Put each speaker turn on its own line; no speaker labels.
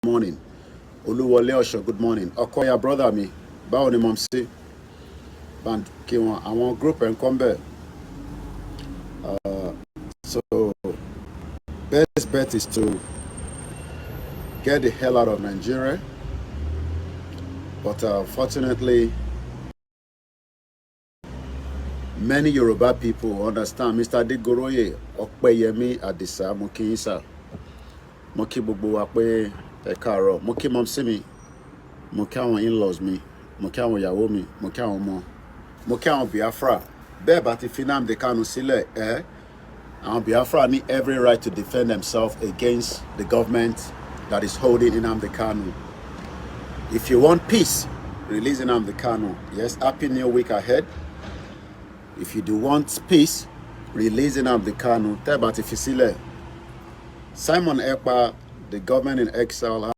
morning. Oluwole Osho, good morning. Okoya, brother mi, báwo ni mom sí? Band kí wọn, àwọn group ẹ̀ ń kọ́ mbẹ̀. So, best bet is to get the hell out of Nigeria. But fortunately, many Yoruba people understand. Mr. Adegoroye, Opeyemi Adisa, mo kí yín sir. Mo kí gbogbo wa pé ẹ káàárọ̀. Mo kí mom sí mi. Mo kí àwọn in-laws mi. Mo kí àwọn ìyàwó mi. Mo kí àwọn ọmọ. Mo kí àwọn Biafra. Bẹ́ẹ̀ bá ti fi Nnamdi Kanu sílẹ̀, àwọn Biafra need every right to defend themselves against the government that is holding Nnamdi Kanu. If you want peace, release Nnamdi Kanu. Yes, happy new week ahead. If you do want peace, release Nnamdi Kanu. Tẹ́ bá ti fi sílẹ̀. Simon Ekpa, the government in exile.